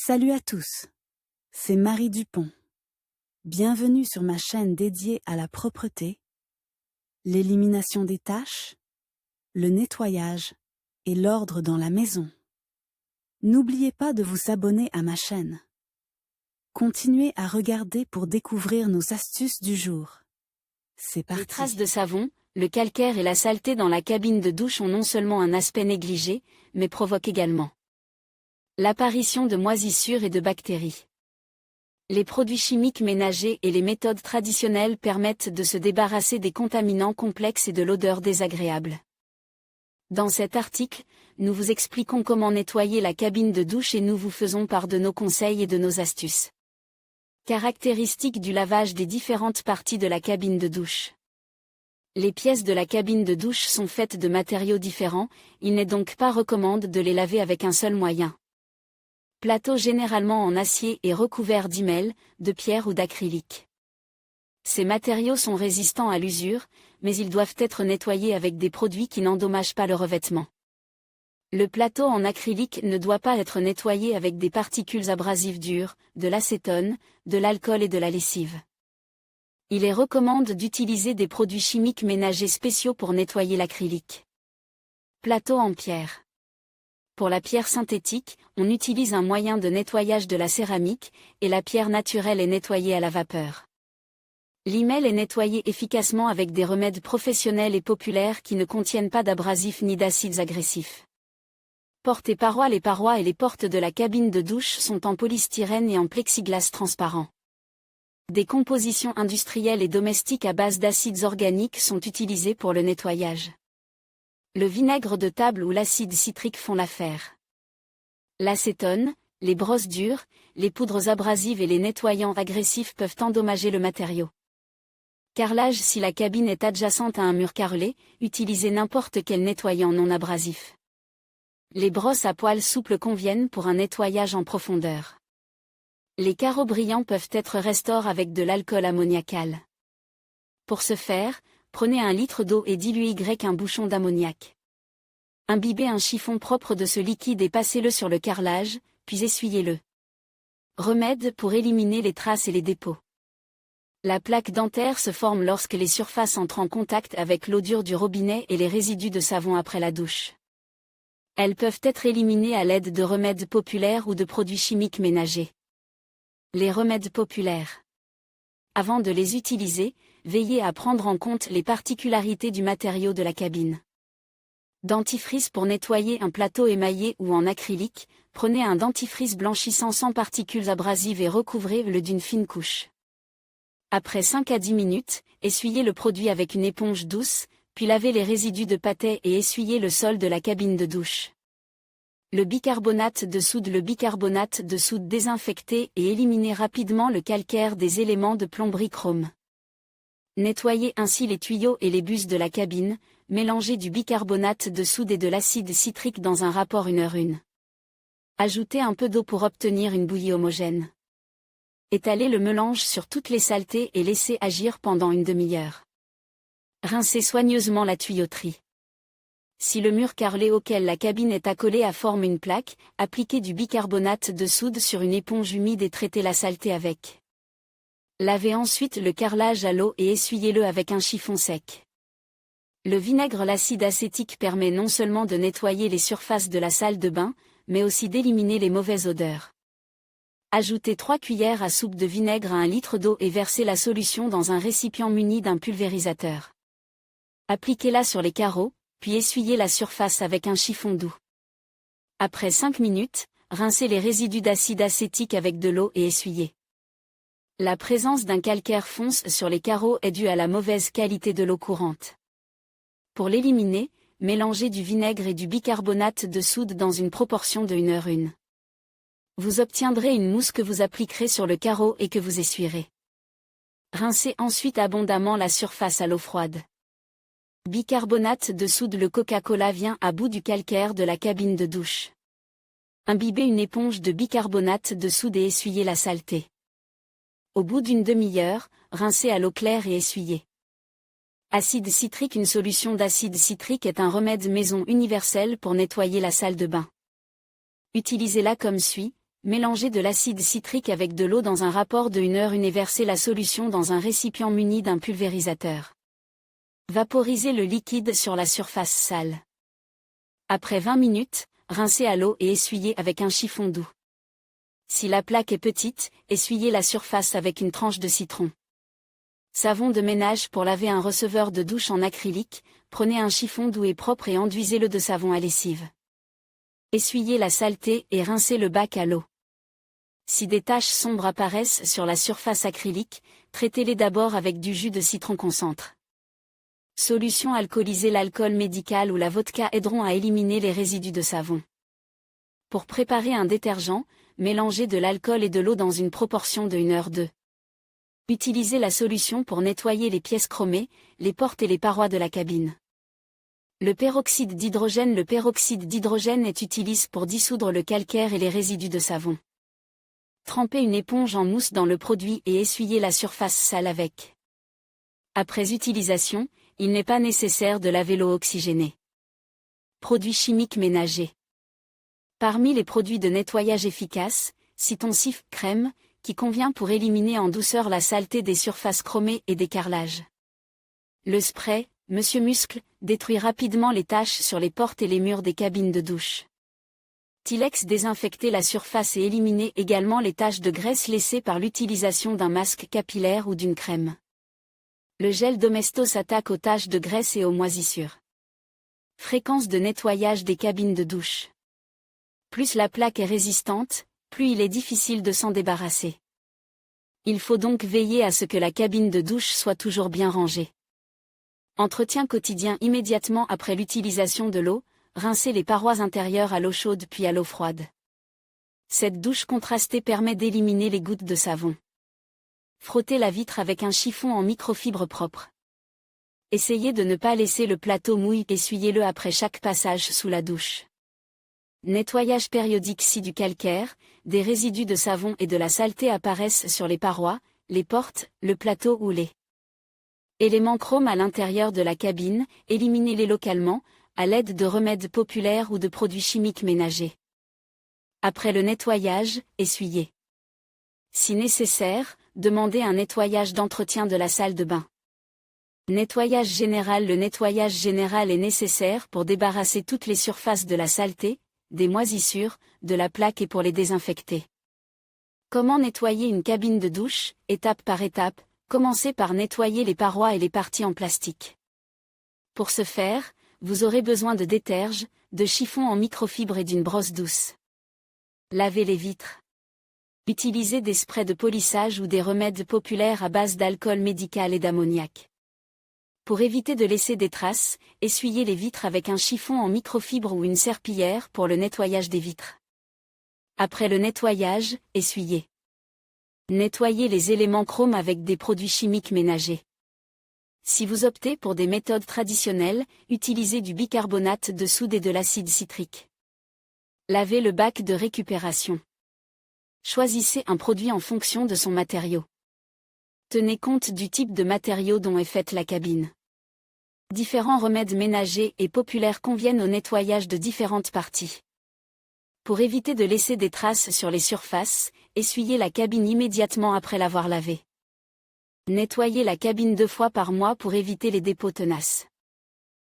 Salut à tous, c'est Marie Dupont. Bienvenue sur ma chaîne dédiée à la propreté, l'élimination des taches, le nettoyage et l'ordre dans la maison. N'oubliez pas de vous abonner à ma chaîne. Continuez à regarder pour découvrir nos astuces du jour. C'est parti. Les traces de savon, le calcaire et la saleté dans la cabine de douche ont non seulement un aspect négligé, mais provoquent également l'apparition de moisissures et de bactéries. Les produits chimiques ménagers et les méthodes traditionnelles permettent de se débarrasser des contaminants complexes et de l'odeur désagréable. Dans cet article, nous vous expliquons comment nettoyer la cabine de douche et nous vous faisons part de nos conseils et de nos astuces. Caractéristiques du lavage des différentes parties de la cabine de douche. Les pièces de la cabine de douche sont faites de matériaux différents, il n'est donc pas recommandé de les laver avec un seul moyen. Plateau généralement en acier et recouvert d'imel, de pierre ou d'acrylique. Ces matériaux sont résistants à l'usure, mais ils doivent être nettoyés avec des produits qui n'endommagent pas le revêtement. Le plateau en acrylique ne doit pas être nettoyé avec des particules abrasives dures, de l'acétone, de l'alcool et de la lessive. Il est recommandé d'utiliser des produits chimiques ménagers spéciaux pour nettoyer l'acrylique. Plateau en pierre. Pour la pierre synthétique, on utilise un moyen de nettoyage de la céramique, et la pierre naturelle est nettoyée à la vapeur. L'imel est nettoyé efficacement avec des remèdes professionnels et populaires qui ne contiennent pas d'abrasifs ni d'acides agressifs. Portes et parois. Les parois et les portes de la cabine de douche sont en polystyrène et en plexiglas transparent. Des compositions industrielles et domestiques à base d'acides organiques sont utilisées pour le nettoyage. Le vinaigre de table ou l'acide citrique font l'affaire. L'acétone, les brosses dures, les poudres abrasives et les nettoyants agressifs peuvent endommager le matériau. Carrelage. Si la cabine est adjacente à un mur carrelé, utilisez n'importe quel nettoyant non abrasif. Les brosses à poils souples conviennent pour un nettoyage en profondeur. Les carreaux brillants peuvent être restaurés avec de l'alcool ammoniacal. Pour ce faire, prenez 1 litre d'eau et diluez un bouchon d'ammoniac. Imbibez un chiffon propre de ce liquide et passez-le sur le carrelage, puis essuyez-le. Remède pour éliminer les traces et les dépôts. La plaque dentaire se forme lorsque les surfaces entrent en contact avec l'eau dure du robinet et les résidus de savon après la douche. Elles peuvent être éliminées à l'aide de remèdes populaires ou de produits chimiques ménagers. Les remèdes populaires. Avant de les utiliser, veillez à prendre en compte les particularités du matériau de la cabine. Dentifrice. Pour nettoyer un plateau émaillé ou en acrylique, prenez un dentifrice blanchissant sans particules abrasives et recouvrez-le d'une fine couche. Après 5 à 10 minutes, essuyez le produit avec une éponge douce, puis lavez les résidus de pâté et essuyez le sol de la cabine de douche. Le bicarbonate de soude. Le bicarbonate de soude désinfectez et éliminez rapidement le calcaire des éléments de plomberie chrome. Nettoyez ainsi les tuyaux et les buses de la cabine, mélangez du bicarbonate de soude et de l'acide citrique dans un rapport 1h1. Ajoutez un peu d'eau pour obtenir une bouillie homogène. Étalez le mélange sur toutes les saletés et laissez agir pendant une demi-heure. Rincez soigneusement la tuyauterie. Si le mur carrelé auquel la cabine est accolée a forme une plaque, appliquez du bicarbonate de soude sur une éponge humide et traitez la saleté avec. Lavez ensuite le carrelage à l'eau et essuyez-le avec un chiffon sec. Le vinaigre. L'acide acétique permet non seulement de nettoyer les surfaces de la salle de bain, mais aussi d'éliminer les mauvaises odeurs. Ajoutez 3 cuillères à soupe de vinaigre à 1 litre d'eau et versez la solution dans un récipient muni d'un pulvérisateur. Appliquez-la sur les carreaux, puis essuyez la surface avec un chiffon doux. Après 5 minutes, rincez les résidus d'acide acétique avec de l'eau et essuyez. La présence d'un calcaire fonce sur les carreaux est due à la mauvaise qualité de l'eau courante. Pour l'éliminer, mélangez du vinaigre et du bicarbonate de soude dans une proportion de 1h1. Vous obtiendrez une mousse que vous appliquerez sur le carreau et que vous essuierez. Rincez ensuite abondamment la surface à l'eau froide. Bicarbonate de soude. Le Coca-Cola vient à bout du calcaire de la cabine de douche. Imbibez une éponge de bicarbonate de soude et essuyez la saleté. Au bout d'une demi-heure, rincez à l'eau claire et essuyez. Acide citrique. Une solution d'acide citrique est un remède maison universel pour nettoyer la salle de bain. Utilisez-la comme suit, mélangez de l'acide citrique avec de l'eau dans un rapport de 1 heure et versez la solution dans un récipient muni d'un pulvérisateur. Vaporisez le liquide sur la surface sale. Après 20 minutes, rincez à l'eau et essuyez avec un chiffon doux. Si la plaque est petite, essuyez la surface avec une tranche de citron. Savon de ménage pour laver un receveur de douche en acrylique, prenez un chiffon doux et propre et enduisez-le de savon à lessive. Essuyez la saleté et rincez le bac à l'eau. Si des taches sombres apparaissent sur la surface acrylique, traitez-les d'abord avec du jus de citron concentre. Solution alcoolisée. L'alcool médical ou la vodka aideront à éliminer les résidus de savon. Pour préparer un détergent, mélangez de l'alcool et de l'eau dans une proportion de 1h2. Utilisez la solution pour nettoyer les pièces chromées, les portes et les parois de la cabine. Le peroxyde d'hydrogène. Le peroxyde d'hydrogène est utilisé pour dissoudre le calcaire et les résidus de savon. Trempez une éponge en mousse dans le produit et essuyez la surface sale avec. Après utilisation, il n'est pas nécessaire de laver l'eau oxygénée. Produits chimiques ménagers. Parmi les produits de nettoyage efficaces, citons Cif crème, qui convient pour éliminer en douceur la saleté des surfaces chromées et des carrelages. Le spray, Monsieur Muscle, détruit rapidement les taches sur les portes et les murs des cabines de douche. Tilex désinfecter la surface et éliminer également les taches de graisse laissées par l'utilisation d'un masque capillaire ou d'une crème. Le gel Domestos s'attaque aux taches de graisse et aux moisissures. Fréquence de nettoyage des cabines de douche. Plus la plaque est résistante, plus il est difficile de s'en débarrasser. Il faut donc veiller à ce que la cabine de douche soit toujours bien rangée. Entretien quotidien. Immédiatement après l'utilisation de l'eau, rincez les parois intérieures à l'eau chaude puis à l'eau froide. Cette douche contrastée permet d'éliminer les gouttes de savon. Frottez la vitre avec un chiffon en microfibre propre. Essayez de ne pas laisser le plateau mouillé, essuyez-le après chaque passage sous la douche. Nettoyage périodique. Si du calcaire, des résidus de savon et de la saleté apparaissent sur les parois, les portes, le plateau ou les éléments chromes à l'intérieur de la cabine, éliminez-les localement, à l'aide de remèdes populaires ou de produits chimiques ménagers. Après le nettoyage, essuyez. Si nécessaire, demandez un nettoyage d'entretien de la salle de bain. Nettoyage général. Le nettoyage général est nécessaire pour débarrasser toutes les surfaces de la saleté, des moisissures, de la plaque et pour les désinfecter. Comment nettoyer une cabine de douche? Étape par étape, commencez par nettoyer les parois et les parties en plastique. Pour ce faire, vous aurez besoin de déterge, de chiffons en microfibre et d'une brosse douce. Lavez les vitres. Utilisez des sprays de polissage ou des remèdes populaires à base d'alcool médical et d'ammoniac. Pour éviter de laisser des traces, essuyez les vitres avec un chiffon en microfibre ou une serpillière pour le nettoyage des vitres. Après le nettoyage, essuyez. Nettoyez les éléments chromes avec des produits chimiques ménagers. Si vous optez pour des méthodes traditionnelles, utilisez du bicarbonate de soude et de l'acide citrique. Lavez le bac de récupération. Choisissez un produit en fonction de son matériau. Tenez compte du type de matériau dont est faite la cabine. Différents remèdes ménagers et populaires conviennent au nettoyage de différentes parties. Pour éviter de laisser des traces sur les surfaces, essuyez la cabine immédiatement après l'avoir lavée. Nettoyez la cabine 2 fois par mois pour éviter les dépôts tenaces.